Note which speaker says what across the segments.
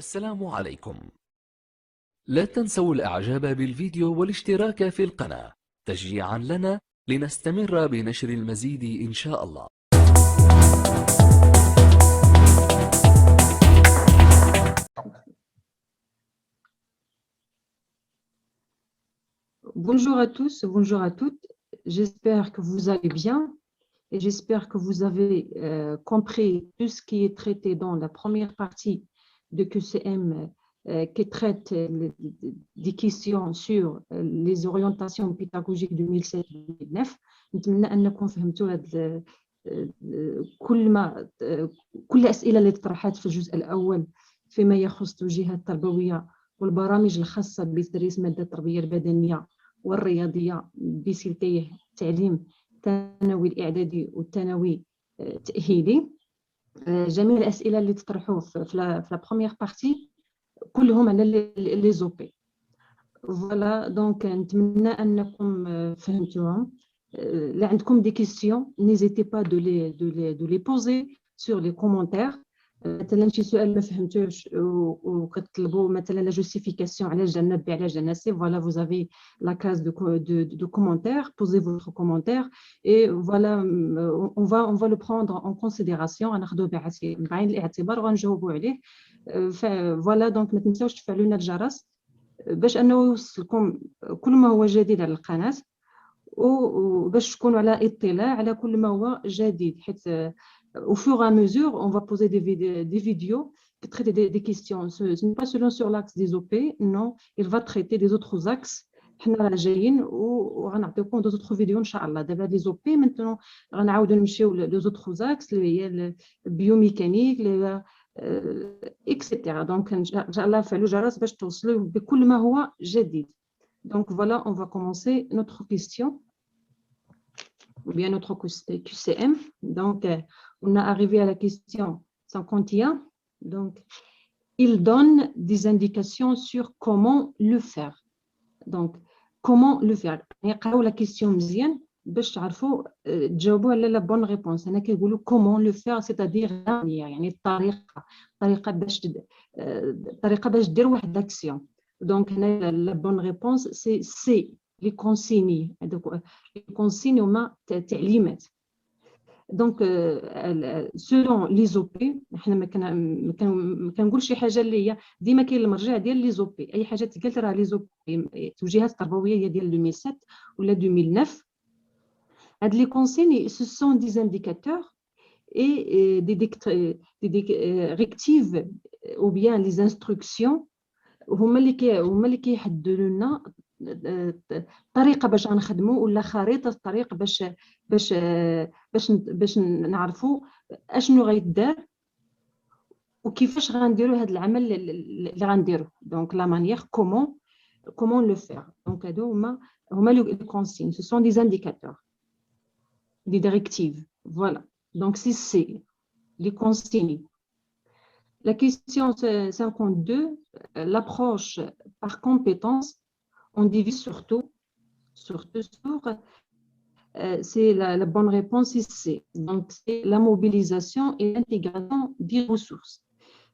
Speaker 1: السلام عليكم. لا تنسوا الإعجاب بالفيديو والاشتراك في القناة تشجيعا لنا لنستمر بنشر المزيد إن شاء الله.
Speaker 2: Bonjour à tous, bonjour à toutes. J'espère que vous allez bien et j'espère que vous avez compris tout ce qui est traité dans la première partie de QCM qui traite des questions sur les orientations pédagogiques 2007-2009. نتمنى أنكم فهمتوا كل الأسئلة اللي طرحت في الجزء الأول فيما يخص التوجيهات التربوية والبرامج الخاصة بتدريس مادة التربية البدنية والرياضية بسلكيه التعليم الثانوي الإعدادي والثانوي التأهيلي. جميع الأسئلة اللي تطرحوا في لا بروميير بارتي كلهم على لي زوبي. فوالا دونك نتمنى أنكم فهمتوهم. لا عندكم دي كيستيون n'hésitez pas de les poser sur les commentaires. مثلا شي سؤال ما فهمتوش وكتطلبوا مثلا لا جوستيفيكاسيون علاش درنا بي علاش درنا سي فوالا vous avez la case de commentaires, posez votre commentaire et voilà on va le prendre en considération غناخذوه بعين الاعتبار وغنجاوبوا عليه. فوالا دونك ما تنساوش تفعلوا لنا الجرس باش انه يوصلكم كل ما هو جديد على القناه وباش تكونوا على اطلاع على كل ما هو جديد حيت au fur et à mesure, on va poser des vidéos qui traitent des questions. Ce n'est pas seulement sur l'axe des OP, non, il va traiter des autres axes. حنا راجعين وغنعطيكم d'autres vidéos ان شاء الله. دابا les OP maintenant غنعاودوا نمشيو les autres axes اللي هي البيوميكانيك etc. donc ان شاء الله فعلوا جرس باش توصلوا بكل ما هو جديد. Donc voilà, on va commencer notre question ou bien notre QCM. Donc, on est arrivé à la question 51. Donc, il donne des indications sur comment le faire. Donc, comment le faire. نقراو la question مزيان باش تعرفوا تجاوبوا على la bonne réponse. أنا كيقولوا comment le faire, c'est-à-dire يعني الطريقة باش دير واحد l'action. Donc, la bonne réponse, c'est les consignes. Les consignes هما تعليمات. Donc, selon les OP, احنا ما كنقولش شي حاجه اللي هي ديما كاين المرجع ديال لي زوبي. اي حاجه تقالت راه لي زوبي التوجيهات التربويه هي ديال 2007 ولا 2009. هاد لي consignes ce sont des indicateurs et des directives ou bien les instructions هما اللي كيحددوا لنا طريقه باش غنخدموا ولا خريطه الطريق باش نعرفوا اشنو غيدار وكيفاش غنديروا هذا العمل اللي غنديروا. دونك لا مانيير كومون لو فير. دونك هادو هما لي كونسين ce sont des indicateurs des directives. Voilà, donc c'est les consignes. La question 52, l'approche par compétence, on divise surtout sur c'est la bonne réponse, c'est C. Donc, c'est la mobilisation et l'intégration des ressources.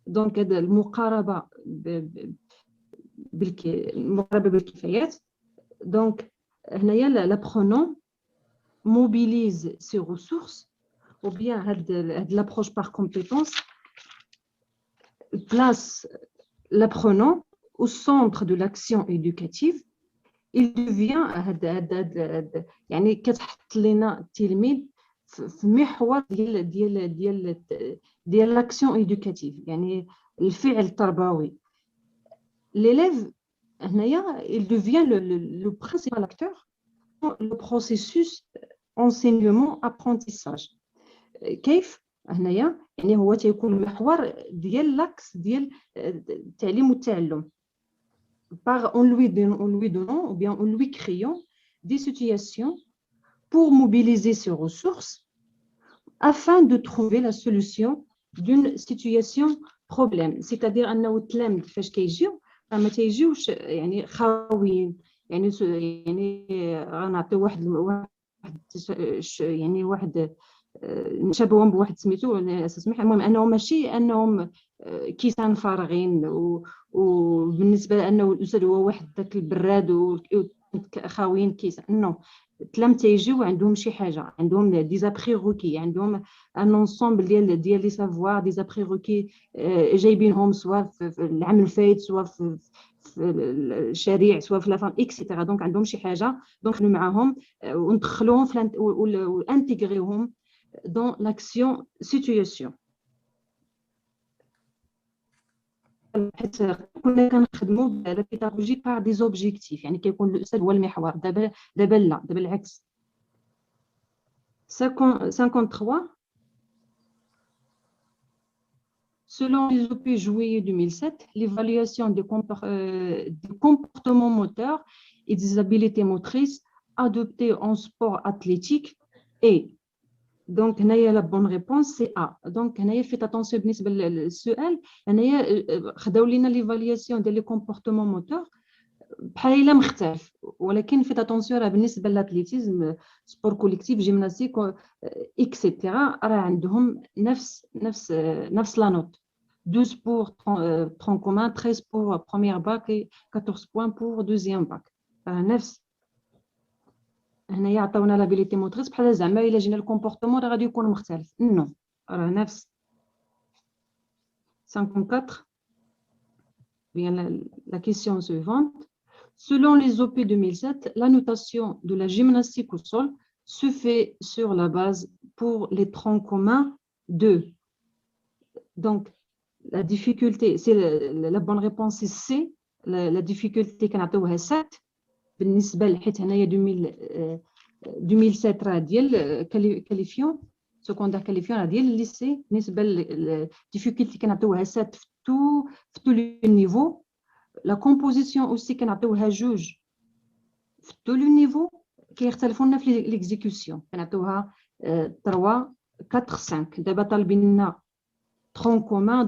Speaker 2: Donc, المقاربة بالكفايات. Donc, هنايا l'apprenant mobilise ses ressources ou bien l'approche par compétence place l'apprenant au centre de l'action éducative. Il devient يعني كتحط لنا التلميذ في محور ديال l'action éducative يعني الفعل التربوي. L'élève هنايا il devient le principal acteur dans le processus enseignement apprentissage. كيف هنايا يعني هو تيكون محور ديال لاكس ديال التعليم والتعلم en lui donnant ou bien en lui créant des situations pour mobiliser ses ressources afin de trouver la solution d'une situation problème. C'est-à-dire أنه التلاميذ فاش كيجيو ما تيجيوش يعني خاويين يعني غنعطيو واحد نشابههم بواحد سميتو سميح. المهم انهم ماشي انهم كيسان فارغين، وبالنسبه لانه الاستاذ هو واحد ذاك البراد خاويين كيسان، نو تلام تيجيو عندهم شي حاجه، عندهم دي زابريغوكي، عندهم ان انسومبل ديال لي سافوار، دي زابريغوكي جايبينهم سواء في العام الفايت، سواء في الشريع، سواء في لافام اكسيتيرا. دونك عندهم شي حاجه، دونك معاهم وندخلوهم في وانتيغريهم dans l'action situation. حيت كنا كنخدموا لا بيداغوجي بار دي زوبجيكتيف، يعني كيكون الاستاذ هو المحور. دابا لا، دابا العكس. 53 Selon les OP juillet 2007, l'évaluation des comportements moteurs et des habiletés motrices adoptées en sport athlétique est. Donc, la bonne réponse, c'est A. Donc, faites attention بالنسبة للسؤال. خداو لينا l'évaluation des comportements moteurs بحال إلا مختلف، ولكن faites attention راه بالنسبة للأتليتيزم، سبور كوليكتيف، جيمناستيك إكسيتيرا، راه عندهم نفس لا نوت. 12 pour tronc commun, 13 pour première bac et 14 points pour deuxième bac. نفس. هنايا عطاونا لابيليتي موتريس بحال زعما الا جينا الكومبورتمون راه غادي يكون مختلف. نو، راه نفس. 54 bien la question suivante. Selon les OP 2007, la notation de la gymnastique au sol se fait sur la base pour les troncs communs de. Donc la difficulté, c'est la bonne réponse, c'est C. La difficulté كنعطيوها 7 بالنسبه لحيت هنايا 2007 راه ديال كاليفيون سكوندير، كاليفيون راه ديال الليسي. بالنسبه للديفيكولتي كنعطيوها 7 في تو لو نيفو. لا كومبوزيسيون اوسي كنعطيوها 2 في تو لو نيفو. كيختلفوا لنا في ليكزيكيوسيون، كنعطيوها 3 4 5. دابا طالبين لنا ترون كومان،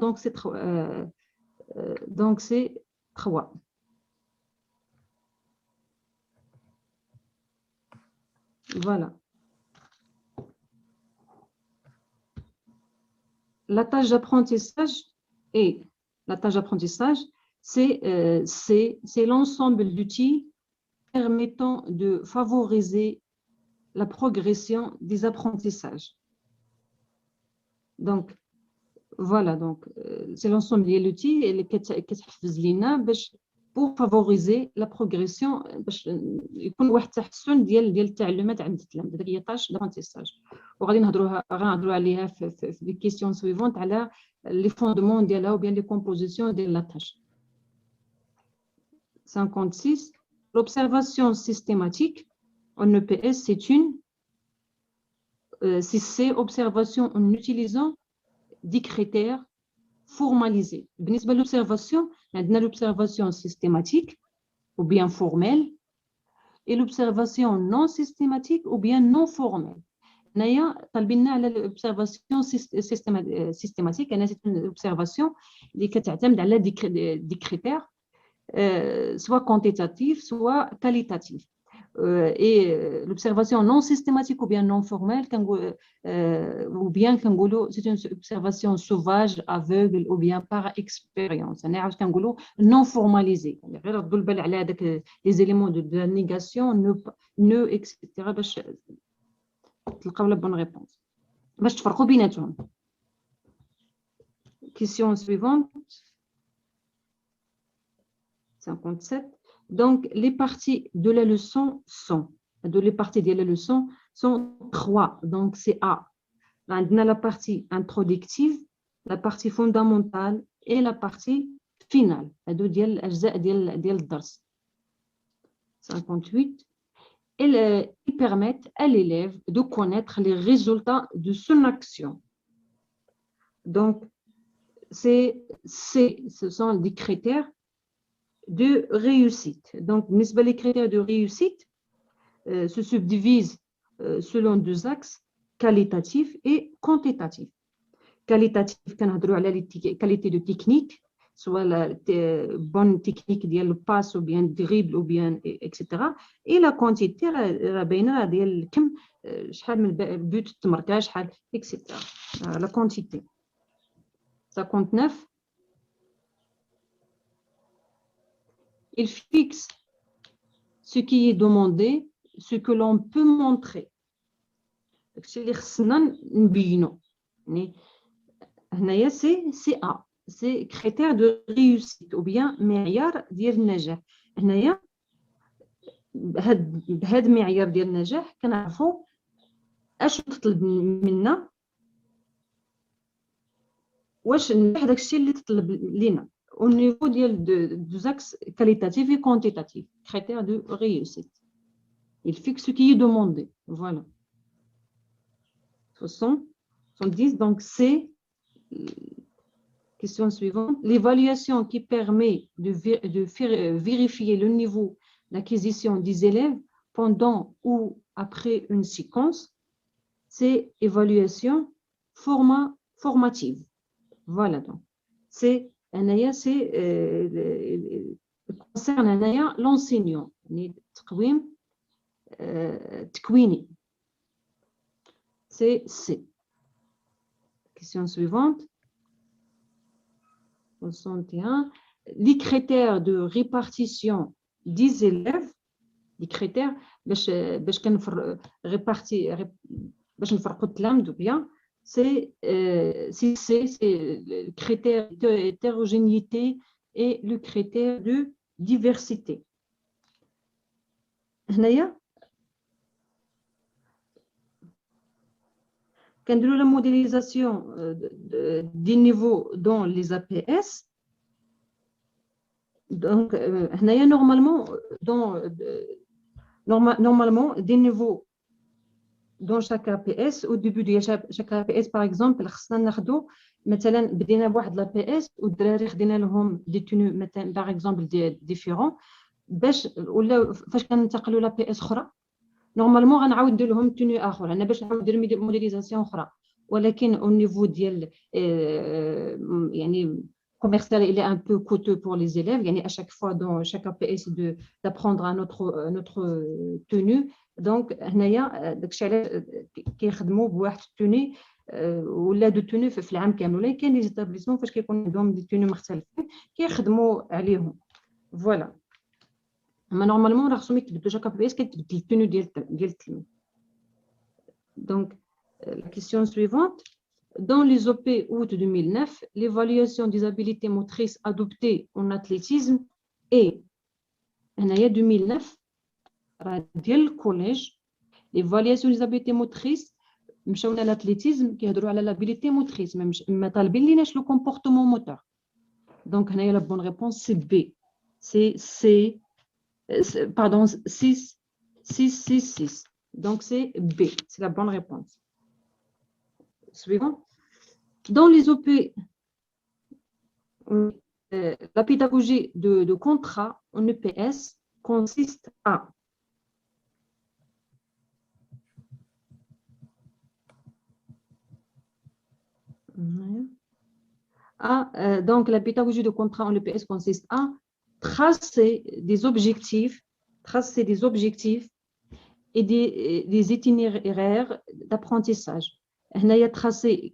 Speaker 2: دونك سي 3. Voilà. La tâche d'apprentissage c'est l'ensemble d'outils permettant de favoriser la progression des apprentissages. Donc, voilà, donc c'est l'ensemble des outils pour favoriser la progression باش يكون واحد التحسن ديال التعلمات عند التلاميذ. هذيك هي طاش دابرونتيساج، وغادي غنهضروا عليها في لي كيسيون سويفونت على لي فوندمون ديالها وبيان لي كومبوزيسيون ديال لا طاش. 56 l'observation systématique en EPS c'est observation en utilisant des critères formalisés. بالنسبه للobservation عندنا l'observation systématique ou bien formelle et l'observation non systématique ou bien non formelle. هنايا طالبيننا على l'observation systématique. انا سيت l'observation اللي كتعتمد على دي كريتير soit quantitatif soit qualitatif. Et l'observation non systématique ou bien non formelle, ou bien c'est une observation sauvage, aveugle ou bien par expérience. Non formalisée. Les éléments de la négation, ne, etc. تلقاو la bonne réponse. باش تفرقوا بيناتهم. Question suivante. 57. Donc, les parties de la leçon sont, trois. Donc, c'est A. On a la partie introductive, la partie fondamentale et la partie finale. ديال الدرس. 58. Ils permettent à l'élève de connaître les résultats de son action. Donc, ce sont des critères de réussite. Donc, les critères de réussite se subdivisent selon deux axes, qualitatif et quantitatif. Qualitatif, qualité de technique, soit la bonne technique ديال الباس ou bien dribble ou bien etc. et la quantité راه باينه ديال الكم شحال من بوت التمركه شحال etc. la quantité 59 il fixe ce qui est demandé ce que l'on peut montrer داكشي اللي خصنا نبينو يعني هنايا سي ا سي كريتير دو ريوسيت او بيان معيار ديال النجاح هنايا بهاد المعيار ديال النجاح كنعرفوا اش تطلب منا واش نجح داكشي اللي تطلب لينا au niveau ديال deux axes qualitatif et quantitatif critère de réussite il fixe ce qui est demandé voilà 70 donc c'est question suivante l'évaluation qui permet de vérifier le niveau d'acquisition des élèves pendant ou après une séquence c'est évaluation formative voilà donc c'est concerne l'enseignant تقويم تكويني c'est C. Question suivante. 61. Les critères de répartition des élèves, les critères, باش répartir, باش نفرقوا التلامذ bien, c'est le critère d'hétérogénéité et le critère de diversité. هنايا كنديروا la modélisation des niveaux dans les APS. Donc, normalement, des niveaux dans chaque APS. Au début de chaque APS, par exemple, خصنا ناخذوا مثلا بدينا بواحد l'APS والدراري خدينا لهم des tenues مثلا par exemple différents باش ولا فاش كننتقلوا l'APS اخرى نورمالمون غنعاود ندير لهم توني اخر انا باش نعاود ندير موديليزاسيون اخرى ولكن او نيفو ديال يعني commercial il est un peu coûteux pour les élèves يعني à chaque fois dans chaque APS d'apprendre un autre tenue donc هنايا داكشي علاش كيخدموا بواحد التوني ولا دو توني في العام كامل ولكن لي زيتابليسمون فاش كيكون عندهم دي توني مختلفين كيخدموا عليهم فوالا Mais normalement, on a reçu que chaque APS qui est le tenue ديال التلميذ. Donc, la question suivante. Dans les OP août 2009, l'évaluation des habiletés motrices adoptées en athlétisme est, en 2009, ديال الكوليج, l'évaluation des habiletés motrices, مشاونا l'athlétisme كيهضروا على l'habilité motrice, ما طالبين ليناش le comportement moteur. Donc, هنايا la bonne réponse c'est B. C'est pardon, 6. Donc, c'est B. C'est la bonne réponse. Suivant. Dans les OP, la pédagogie de contrat en EPS consiste à donc, la pédagogie de contrat en EPS consiste à tracer des objectifs et des itinéraires d'apprentissage. هنايا tracer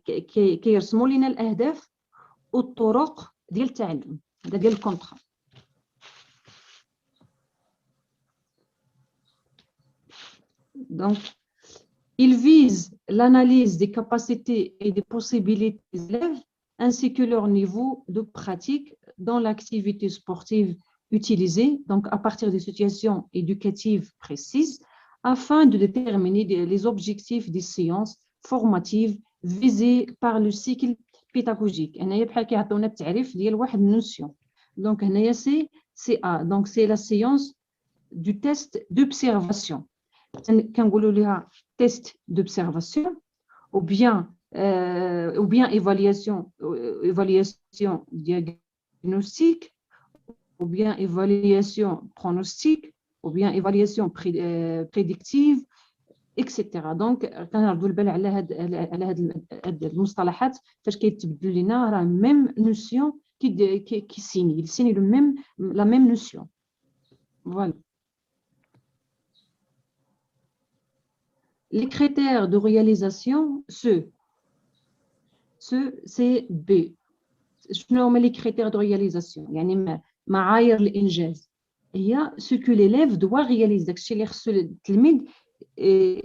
Speaker 2: كيرسموا لنا الأهداف والطرق ديال التعلم هذا ديال الكونترا. Donc, il vise l'analyse des capacités et des possibilités des élèves ainsi que leur niveau de pratique dans l'activité sportive utilisée, donc à partir des situations éducatives précises, afin de déterminer les objectifs des séances formatives visées par le cycle pédagogique. هنايا بحال كيعطيونا التعريف ديال واحد النوسيون. Donc هنايا c'est A. Donc c'est la séance du test d'observation. كنقولوا ليها test d'observation ou bien évaluation diagnostique ou bien évaluation pronostique ou bien évaluation prédictive etc. Donc كنردوا البال على هاد المصطلحات فاش كيتبدلوا لنا راه ميم نوسيون qui signe. Il signe la même notion. Voilà. Les critères de réalisation, c'est B. شنو هما les critères de réalisation يعني معايير الإنجاز هي ce que l'élève doit réaliser داكشي اللي خصو التلميذ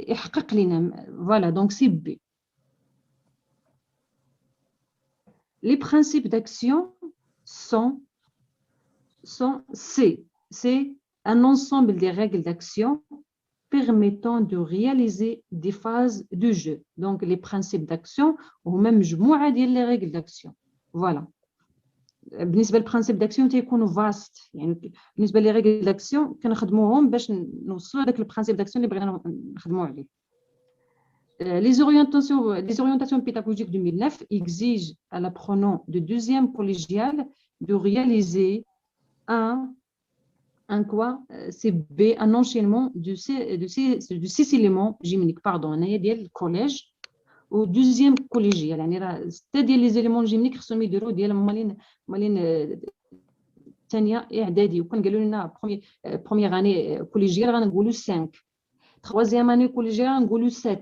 Speaker 2: يحقق لنا. Voilà, donc c'est B. Les principes d'action sont C. C'est un ensemble des règles d'action permettant de réaliser des phases du jeu. Donc, les principes d'action هما مجموعة ديال les règles d'action. Voilà. بالنسبة للبرانسيب داكسيون تيكونوا فاست يعني بالنسبة لي ريغل داكسيون كنخدموهم باش نوصلوا هذاك البرانسيب داكسيون اللي بغينا نخدموا عليه. Les orientations pédagogiques 2009 exigent à l'apprenant de deuxième collégial de réaliser un enchaînement de six éléments gymniques, pardon, ديال الكوليج au deuxième collégial يعني راه سته ديال لي زيليمون جيمنيك خصهم يديروا ديال مالين ثانيه اعدادي وكنقالوا لنا بروميير اني كوليجيال غنقولوا 5 troisième année collégiale غنقولوا 7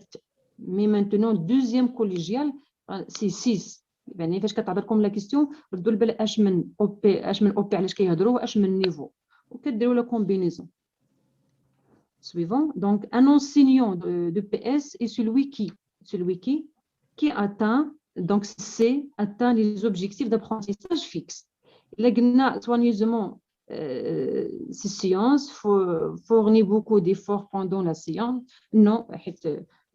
Speaker 2: مي مانتونون دوزيام كوليجيال سي 6 يعني فاش كتعرض لكم لا كيسيون ردوا البال اش من او بي علاش كيهضروا واش من نيفو وكديروا لا كومبينيزون. Suivant, donc un enseignant de PS est celui qui atteint, donc c'est atteint les objectifs d'apprentissage fixes. Là, soigneusement, ces séances fournit beaucoup d'efforts pendant la séance. Non,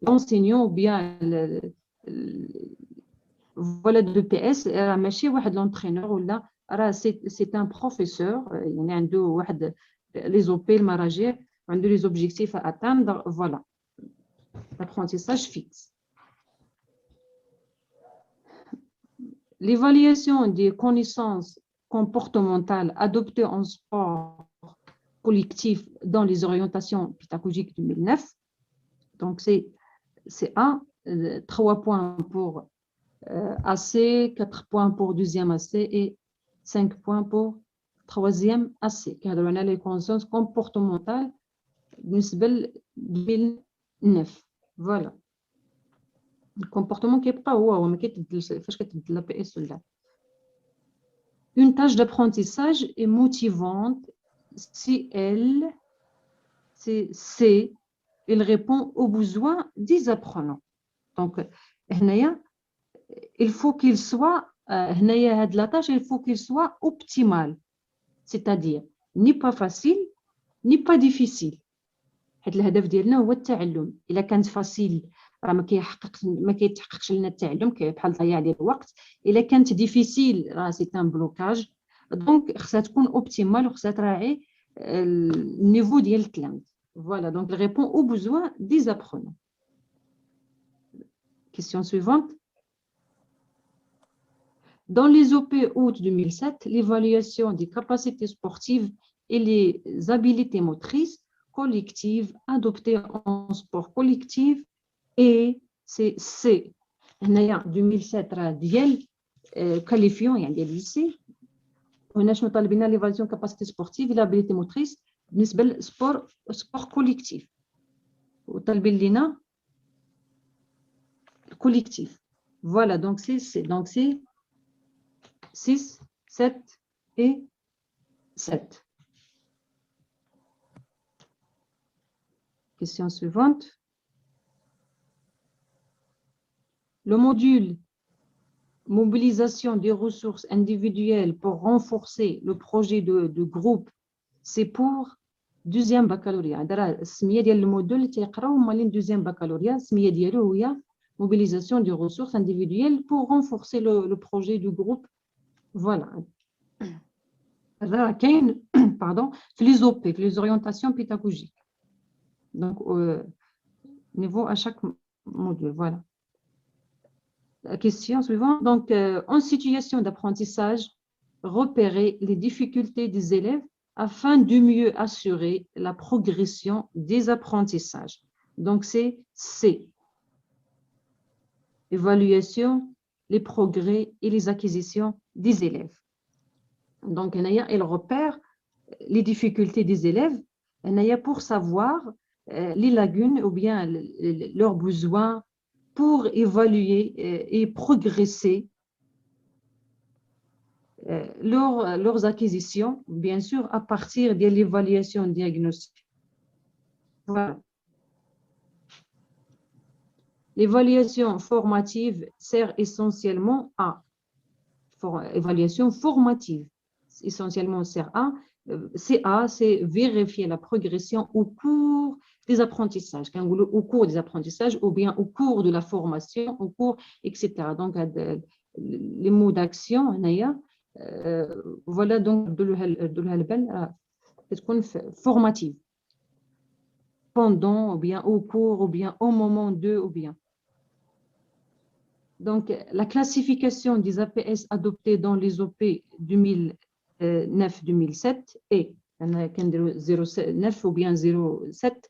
Speaker 2: l'enseignant ou bien voilà de PS, l'entraîneur ou là, c'est un professeur. Il y a les OP, le manager, les objectifs à atteindre. Voilà, l'apprentissage fixe. L'évaluation des connaissances comportementales adoptées en sport collectif dans les orientations pédagogiques 2009. Donc, c'est A, 3 points pour AC, 4 points pour deuxième AC et 5 points pour troisième AC. كنهضروا على les connaissances comportementales بالنسبة ل 2009. Voilà. Le comportement كيبقى هو ما كيتبدلش فاش كتبدل لا بي اس ولا. Une tâche d'apprentissage est motivante si elle répond aux besoins des apprenants. Donc, il faut qu'il soit, la tâche, il faut qu'il soit optimal, c'est-à-dire ni pas facile, ni pas difficile. الهدف ديالنا هو التعلم. إلا كانت فاسيل راه ما كيتحققش لنا التعلم بحال ضياع ديال الوقت. إلا كانت ديفيسيل راه سي ان بلوكاج. دونك خصها تكون اوبتيمال وخصها تراعي النيفو ديال التلاميذ. Voilà, donc elle répond aux besoins des apprenants. Question suivante. Dans les OP août 2007, l'évaluation des capacités sportives et les habiletés motrices collectives adoptées en sport collectif et c'est C. هنايا 2007 راه ديال qualifiant يعني ديال lycée. هنا شنو طالبين l'évaluation capacité sportive et l'habilité motrice بالنسبه للسبور كوليكتيف وطالبين لينا الكوليكتيف. Voilà, donc c'est 6, 7 et 7. Question suivante. Le module mobilisation des ressources individuelles pour renforcer le projet de groupe, c'est pour deuxième baccalauréat. السميه ديال الموديل اللي تيقراو هما لين deuxième baccalauréat. السميه ديالو هي mobilisation des ressources individuelles pour renforcer le projet du groupe. Voilà. راه كاين pardon في les OP, في les orientations pédagogiques. Donc niveau à chaque module. Voilà. La question suivante. Donc, en situation d'apprentissage, repérer les difficultés des élèves afin de mieux assurer la progression des apprentissages. Donc, c'est C. Évaluation, les progrès et les acquisitions des élèves. Donc, il repère les difficultés des élèves pour savoir les lacunes ou bien leurs besoins pour évaluer et progresser leurs acquisitions, bien sûr, à partir de l'évaluation diagnostique. Voilà. L'évaluation formative sert essentiellement à évaluation formative. Essentiellement sert à CA, c'est vérifier la progression au cours des apprentissages, au cours des apprentissages ou bien au cours de la formation, au cours, etc. Donc, les mots d'action, voilà donc formative. Pendant, ou bien au cours, ou bien au moment de, ou bien. Donc, la classification des APS adoptée dans les OP 2009-2007 est 09 ou bien 07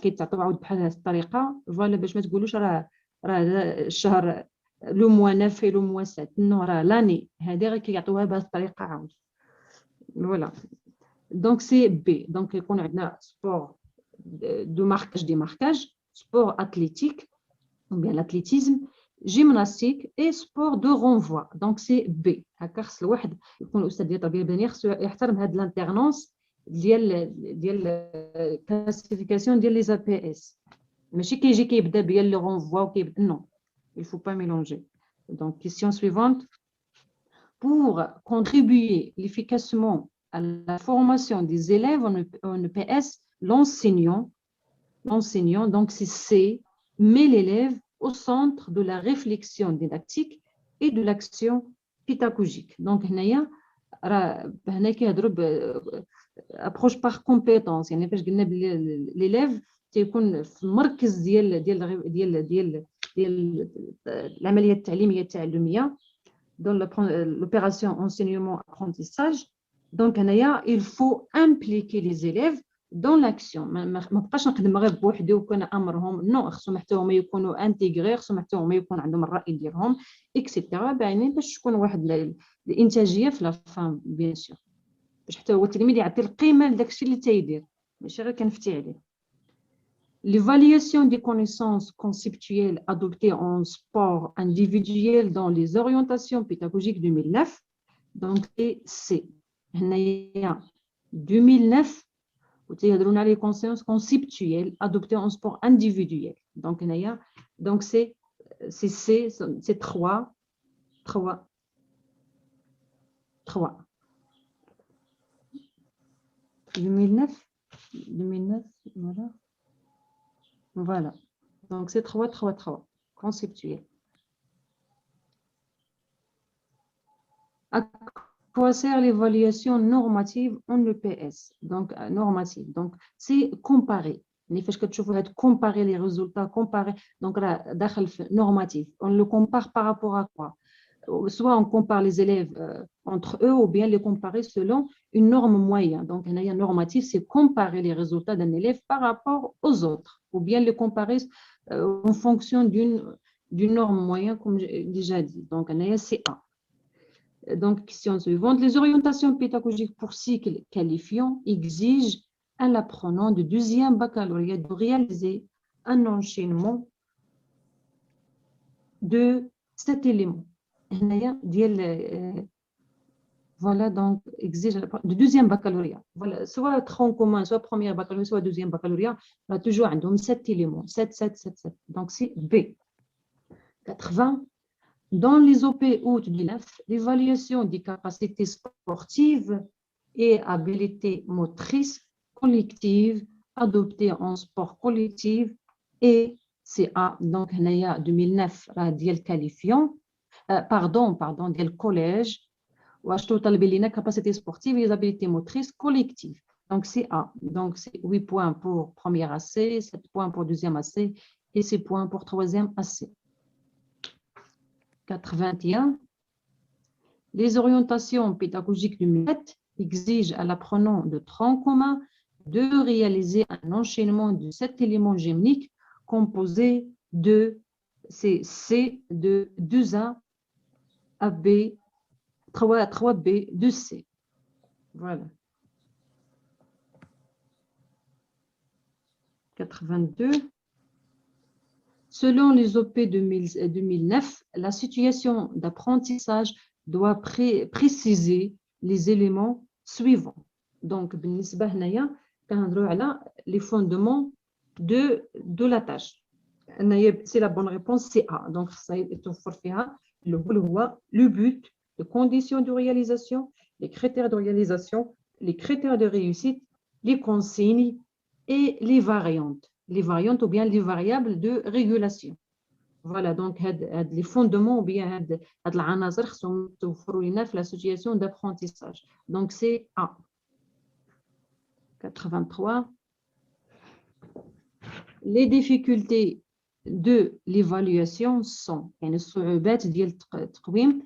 Speaker 2: كيتعطيو بحال هذه الطريقه فوالا باش ما تقولوش راه الشهر لو موا 9 لو موا 7 نو راه لاني هذه غير كيعطيوها بهذه الطريقه عاود فوالا دونك سي بي دونك يكون عندنا سبور دو ماركاج دي ماركاج سبور اتليتيك ou bien l'athlétisme, gymnastique et sport de renvoi. Donc, c'est B. خاص الواحد يكون الأستاذ ديال التربية البدنية خصو يحترم هاد الانترنونس ديال الكلاسيفيكاسيون ديال لي زا بي اس. ماشي كيجي كيبدا بيا لو رونفوا وكيبدا نو. Il faut pas mélanger. Donc, question suivante. Pour contribuer efficacement à la formation des élèves en EPS, l'enseignant, donc c'est C, met l'élève au centre de la réflexion didactique et de l'action pédagogique. Donc, هنا كيهضروا approche par compétence. يعني فاش قلنا l'élève تيكون في المركز ديال العملية التعليمية التعلمية dans l'opération enseignement-apprentissage. Donc, il faut impliquer les élèves dans l'action. ما بقاش نخدم غير بوحدي وكون امرهم نو خصهم حتى هما يكونوا انتيغري خصهم حتى هما يكون عندهم الراي ديالهم اكسيتيرا باش تكون واحد الانتاجيه في لا فام بيان سور باش حتى هو التلميذ يعطي القيمه لداك الشيء اللي تيدير ماشي غير كنفتي عليه. L'évaluation des connaissances conceptuelles adoptées en sport individuel dans les orientations pédagogiques 2009 donc c'est 2009 وتيهضرونا على les consciences conceptuelles adoptées en sport individuel. Donc c'est 3 2009 voilà. Donc c'est 3 conceptuel. À quoi sert l'évaluation normative en EPS? Donc, normative. Donc, c'est comparer. Comparer les résultats, comparer. Donc, là, normatif. On le compare par rapport à quoi? Soit on compare les élèves entre eux ou bien les comparer selon une norme moyenne. Donc, un normatif, c'est comparer les résultats d'un élève par rapport aux autres ou bien les comparer en fonction d'une norme moyenne, comme j'ai déjà dit. Donc, c'est A. Donc, question suivante. Les orientations pédagogiques pour cycle qualifiant exigent à l'apprenant de deuxième baccalauréat de réaliser un enchaînement de 7 éléments. Voilà, donc, exige de deuxième baccalauréat. Voilà, soit tronc commun, soit premier baccalauréat, soit deuxième baccalauréat, on a toujours 7 éléments. 7. Donc, c'est B. 80. Dans les OP août 2009, l'évaluation des capacités sportives et habilités motrices collectives adoptées en sport collectif et CA. Donc, il y a 2009, dial qualifiant, pardon, dial collège, ou acheter capacité sportive et habilités motrices collectives. Donc, c'est A. Donc, c'est 8 points pour premier AC, 7 points pour deuxième AC et 6 points pour troisième AC. 81. Les orientations pédagogiques du MET exigent à l'apprenant de tronc commun de réaliser un enchaînement de 7 éléments gémiques composés de C de 2A à B, 3B de C. Voilà. 82. Selon les OP 2009, la situation d'apprentissage doit préciser les éléments suivants. Donc, بالنسبة هنايا كنهضروا على les fondements de la tâche. C'est la bonne réponse, c'est A. Donc, ça يتوفر فيها le but, les conditions de réalisation, les critères de réalisation, les critères de réussite, les consignes et les variantes. Les variantes ou bien les variables de régulation. Voilà, donc les fondements ou bien les العناصر خصهم يتوفروا لنا في la situation d'apprentissage. Donc c'est A. 83. Les difficultés de l'évaluation sont يعني الصعوبات ديال التقويم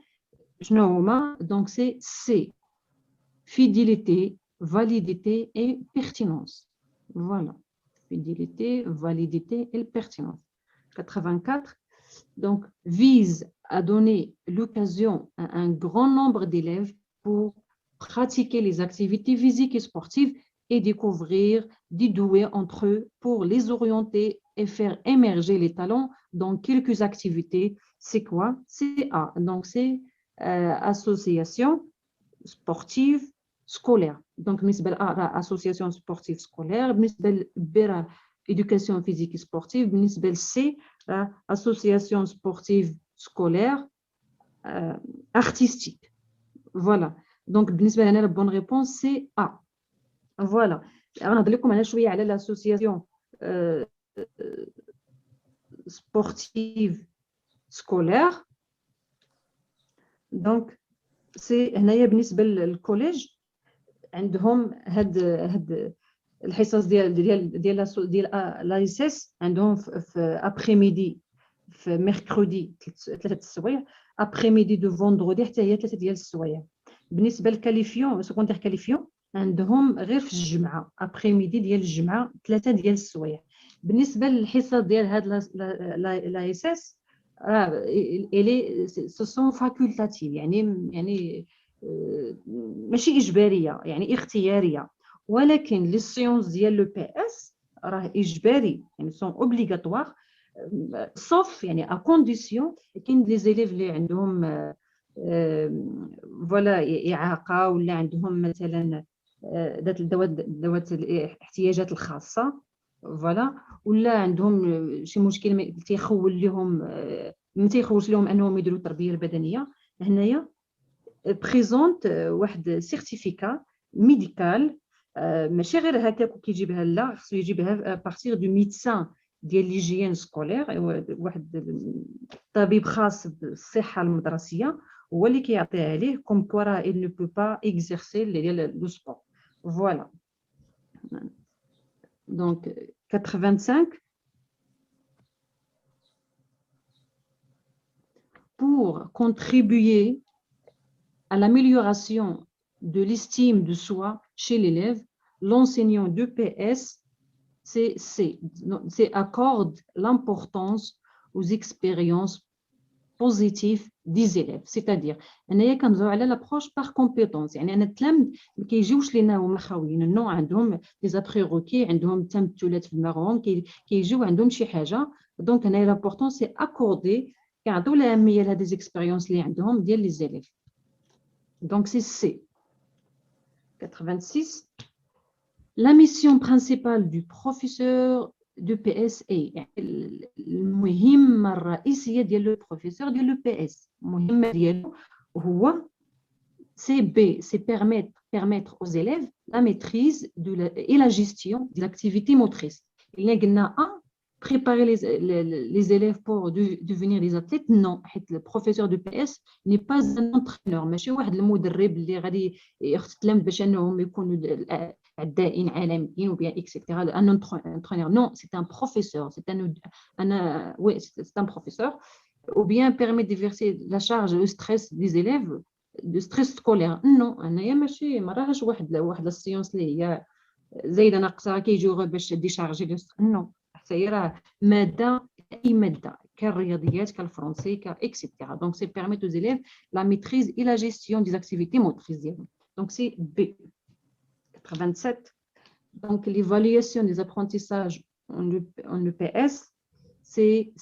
Speaker 2: شنو هما؟ Donc c'est C. Fidélité, validité et pertinence. Voilà. Fidélité, validité et pertinence. 84. Donc, vise à donner l'occasion à un grand nombre d'élèves pour pratiquer les activités physiques et sportives et découvrir des doués entre eux pour les orienter et faire émerger les talents dans quelques activités. C'est quoi? C'est A. Donc, c'est association sportive scolaire. Donc, بالنسبة لأ association sportive scolaire. بالنسبة لB éducation physique et sportive. بالنسبة لC association sportive scolaire artistique. Voilà. Donc, بالنسبة لنا la bonne réponse c'est A. Voilà. غنهضر لكم على شوية على l'association sportive scolaire. Donc, c'est هنايا بالنسبة للكوليج عندهم هاد الحصص ديال لايسيس عندهم في ابري ميدي في ميركودي 3 السوايع ابري ميدي دو فوندردي حتى هي 3 ديال السوايع. بالنسبه للكاليفيون سكوندير كاليفيون عندهم غير في الجمعه ابري ميدي ديال الجمعه 3 ديال السوايع. بالنسبه للحصه ديال هاد لايسيس الي سو فاكولتاتيف يعني ماشي اجباريه يعني اختياريه. ولكن لي سيونس ديال لو بي اس راه اجباري يعني سون اوبليغاتوار صوف يعني ا كونديسيون كاين لي زيليف اللي عندهم فوالا اعاقه ولا عندهم مثلا ذوات الاحتياجات الخاصه فوالا ولا عندهم شي مشكل تيخول لهم ما تيخولش لهم انهم يديروا التربيه البدنيه. هنايا بريزونت واحد سيرتيفيكا ميديكال ماشي غير هكاك وكيجيبها لا خصو يجيبها بارتير دو ميدسان ديال ليجيين سكولير واحد طبيب خاص بالصحه المدرسيه هو اللي كيعطيها ليه كوم كوا il ne peut pas exercer le sport. Voilà. Donc 85. Pour contribuer à l'amélioration de l'estime de soi chez l'élève, l'enseignant d'EPS accorde l'importance aux expériences positives des élèves. C'est-à-dire, أنا كنهضروا على l'approche par compétence. يعني أنا التلاميذ ما كيجيوش لينا هما خاويين النو عندهم des prérequis عندهم تمثلات في دماغهم كيجيو عندهم شي حاجة. دونك هنا l'important c'est accorder كيعطيو الأهمية لهاد des expériences اللي عندهم ديال les élèves. Donc c'est C. 86. La mission principale du professeur de PS est المهمة الرئيسية ديال le professeur ديال le PS. المهمة ديالو هو c'est B, c'est permettre aux élèves la maîtrise et la gestion des activités motrices. Il y a un préparer les élèves pour devenir des athlètes. Non, le professeur de PS n'est pas un entraîneur. ماشي واحد المدرب اللي غادي يختلم باش انهم يكونوا عدائين عالميين ou bien etc. Un entraîneur. Non, c'est un professeur. C'est un professeur. Ou bien permet de verser la charge de stress des élèves, de stress scolaire. Non, أنا ماشي ما راهش واحد السيونس اللي هي زايده ناقصه كيجيو غير باش ديشارجي. نو حتى هي راه ماده اي ماده كالرياضيات كالفرنسي كاكسيتيرا. Donc c'est permettre aux élèves la maîtrise et la gestion des activités motrices. Donc c'est B. 87. Donc, l'évaluation des apprentissages en EPS, c'est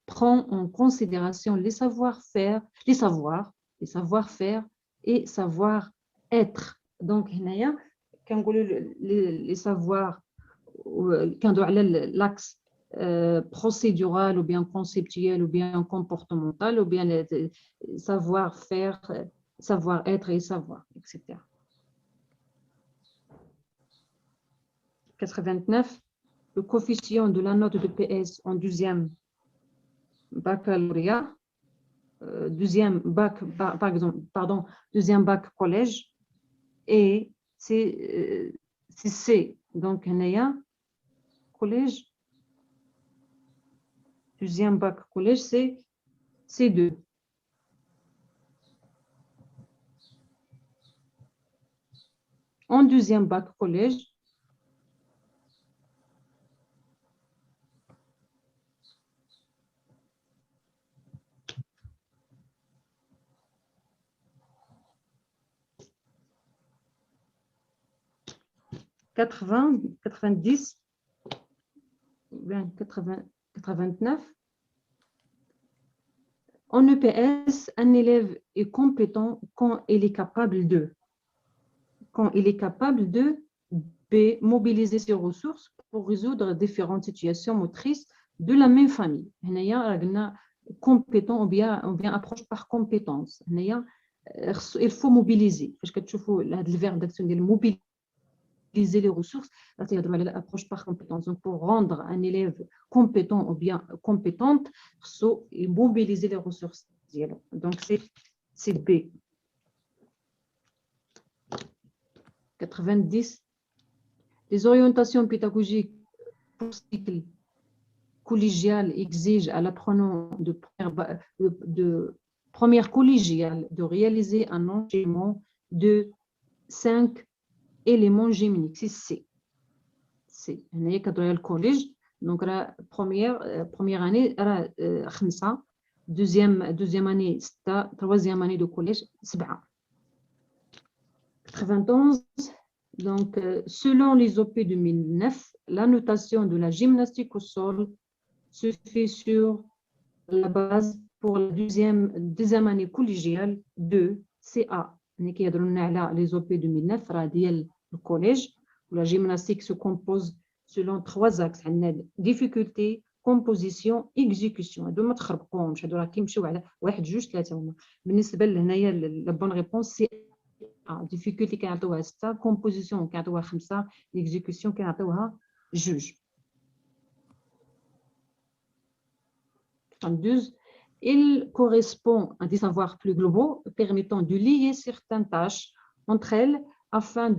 Speaker 2: prend en considération les savoir-faire, les savoir-faire et savoir-être. Donc, quand les savoirs, quand l'axe procédural ou bien conceptuel ou bien comportemental ou bien savoir-faire, savoir-être et savoir, etc. 89, le coefficient de la note de PS en deuxième baccalauréat, deuxième bac, par exemple, pardon, deuxième bac collège, et c'est C. Donc, il y a collège, deuxième bac collège, c'est C2. En deuxième bac collège, $80, 90, 89. En EPS, un élève est compétent quand il est capable de. Quand il est capable de B, mobiliser ses ressources pour résoudre différentes situations motrices de la même famille. Il y a compétent ou bien approche par compétence. Il faut mobiliser. Parce que tu vois le verbe d'action de mobiliser les ressources, c'est l'approche par compétence. Donc, pour rendre un élève compétent ou bien compétente, il faut mobiliser les ressources. Donc, c'est B. 90. Les orientations pédagogiques pour cycle collégial exigent à l'apprenant de première collégiale de réaliser un enchaînement de 5 éléments géminiques. C'est C. C'est le collège. Donc, la première année, 5. Deuxième année, 6. Troisième année de collège, 7. 91. Donc, selon les OP 2009, la notation de la gymnastique au sol se fait sur la base pour la deuxième année collégiale de CA. Les OP 2009, le collège, où la gymnastique se compose selon 3 axes. Difficulté, composition, exécution. هادو ما تخربقوهمش، هادو راه كيمشيو على 1 2 3 هما. بالنسبة لهنايا la bonne réponse c'est difficulté كنعطيوها 6, composition كنعطيوها 5, l'exécution كنعطيوها 2. 12. Il correspond à des savoirs plus globaux permettant de lier certaines tâches entre elles afin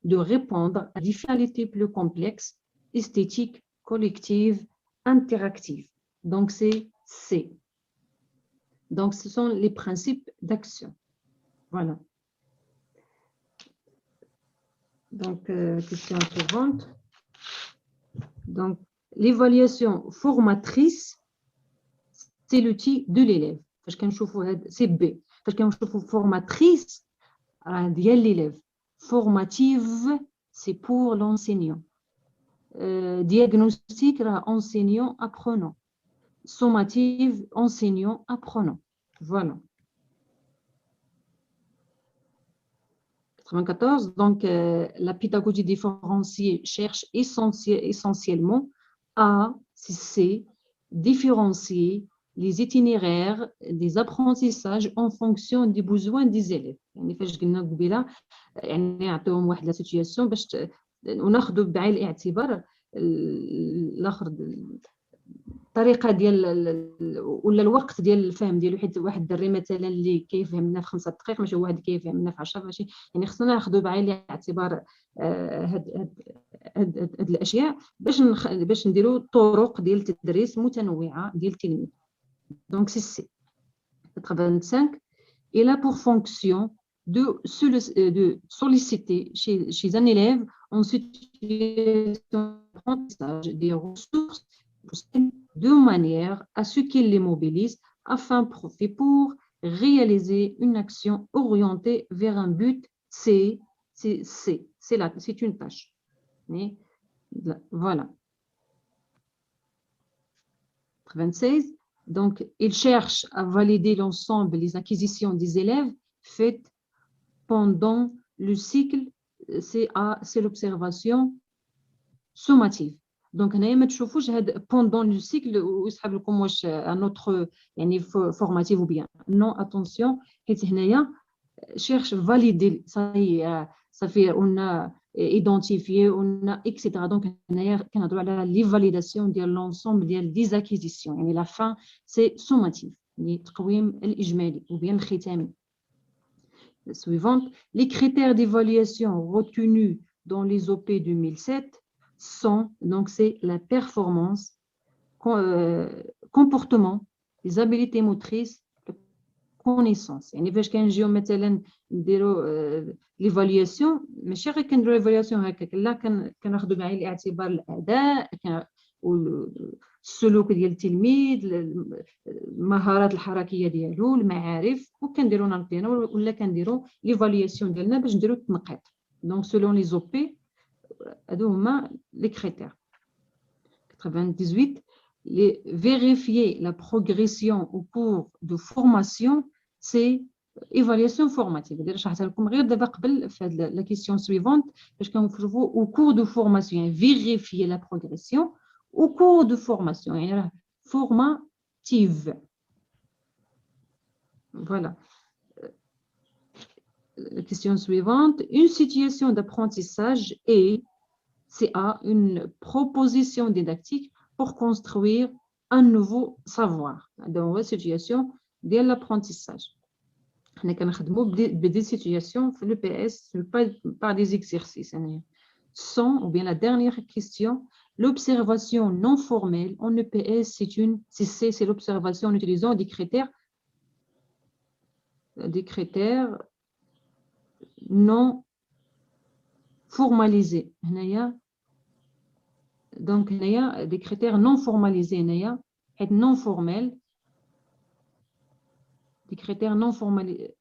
Speaker 2: de répondre à des finalités plus complexes, esthétiques, collectives, interactives. Donc, c'est C. Donc, ce sont les principes d'action. Voilà. Donc, question suivante. Donc, l'évaluation formatrice, c'est l'outil de l'élève. C'est B. Parce qu'on trouve formatrice, l'élève. Formative, c'est pour l'enseignant. Diagnostic, enseignant, apprenant. Sommative, enseignant, apprenant. Voilà. 94. Donc, la pédagogie différenciée cherche essentiellement à différencier les itinéraires des apprentissages en fonction des besoins des élèves. يعني فاش قلنا قبيله يعني نعطيهم واحد لا سيتوياسيون باش وناخذوا بعين الاعتبار الاخر الطريقه ديال ولا الوقت ديال الفهم ديالو، حيت واحد الدري مثلا اللي كيفهم لنا في 5 دقائق ماشي هو واحد كيفهم لنا في 10 ماشي، يعني خصنا ناخذوا بعين الاعتبار هاد الاشياء باش نديروا طرق ديال التدريس متنوعه ديال التلميذ. Donc c'est C. 85. Il a pour fonction de solliciter chez un élève en situation d'apprentissage des ressources de manière à ce qu'il les mobilise afin pour réaliser une action orientée vers un but C, c'est une tâche. Voilà. 96. Donc, il cherche à valider l'ensemble des acquisitions des élèves faites pendant le cycle, c'est l'observation sommative. Donc, pendant le cycle, ويسحب لكم واش un autre يعني formative ou bien. Non, attention, cherche valider, ça fait on a identifié, on a etc. Donc, on a la validation de l'ensemble des acquisitions. يعني la fin, c'est sommative. التقويم الإجمالي ou bien الختامي. Suivante, les critères d'évaluation retenus dans les OP 2007 sont, donc c'est la performance, comportement, les habiletés motrices, connaissance. يعني فاش كنجيو مثلا نديروا l'évaluation ماشي غير كنديروا l'évaluation هكاك، لا كناخذوا بعين الاعتبار الاداء السلوك ديال التلميذ، المهارات الحركيه ديالو، المعارف، وكنديروا ناطينا ولا كنديروا l'évaluation ديالنا باش نديروا التنقيط. دونك selon les OP هادو هما les critères. 98, vérifier la progression au cours de formation, c'est évaluation formative. Je vais vous dire la question suivante, parce qu'on au cours de formation, vérifier la progression au cours de formation, formative. Voilà. La question suivante, une situation d'apprentissage est CA, une proposition didactique pour construire un nouveau savoir. Dans la situation de l'apprentissage. On a des situations, le PS, pas des exercices. Sans, ou bien la dernière question, l'observation non formelle en EPS, c'est l'observation en utilisant des critères non formalisés. Donc, il y a des critères non formalisés, non formels, des critères non formalisés.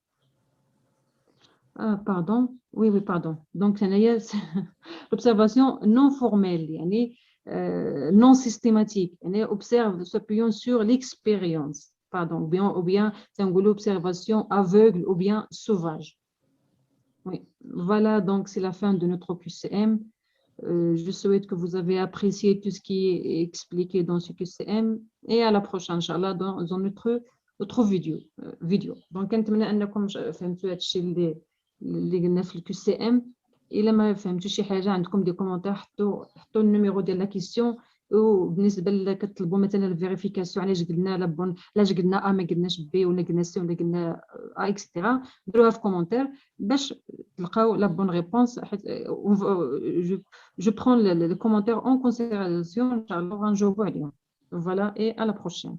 Speaker 2: Ah, pardon. Oui, pardon. Donc, il y a l'observation non formelle, non systématique. On observe s'appuyant sur l'expérience. Pardon. Ou bien c'est une observation aveugle ou bien sauvage. Oui. Voilà, donc c'est la fin de notre QCM. Je souhaite que vous avez apprécié tout ce qui est expliqué dans ce QCM et à la prochaine, Inch'Allah, dans notre vidéo. Donc, نتمنى أنكم فهمتوا هذا الشيء اللي قلنا في الQCM. إلا ما فهمتوا شي حاجة عندكم دي كومونتير حطوا النيميرو ديال لا كيسيون. وبالنسبة اللي كتطلبوا مثلا الفيريفيكاسيون علاش قلنا لا بون، علاش قلنا ما قلناش بي ولا قلنا سي ولا قلنا اكسترا، ديروها في كومونتير باش تلقاو لا بون ريبونس. جو برون لي كومونتير اون كونسيديراسيون ان شاء الله غنجاوبوا عليهم. فوالا اي على بروشين.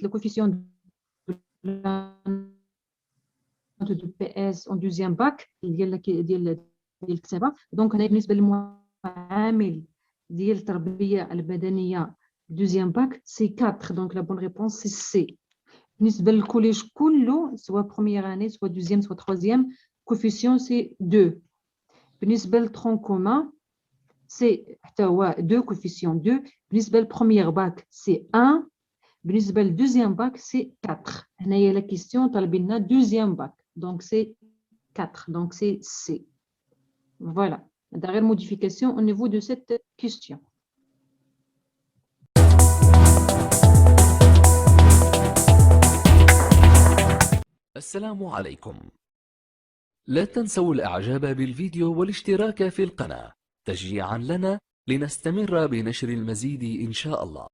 Speaker 2: Le coefficient de PS en deuxième bac ديال الكتابه. دونك هنا بالنسبه للمعامل ديال التربيه البدنيه deuxième bac c'est 4. donc la bonne réponse c'est C. بالنسبه للكوليج كله سواء première année soit deuxième soit troisième, coefficient c'est 2. بالنسبه للترون كومان c'est حتى هو 2 coefficient 2. بالنسبه للبروميير باك c'est 1. بالنسبه للدوزيام باك c'est 4. هنايا لا كيسيون طالب لنا دوزيام باك donc c'est 4. donc c'est C. Voilà. Derrière modification au niveau de cette question.
Speaker 1: السلام عليكم. لا تنسوا الإعجاب بالفيديو والاشتراك في القناة تشجيعا لنا لنستمر بنشر المزيد إن شاء الله.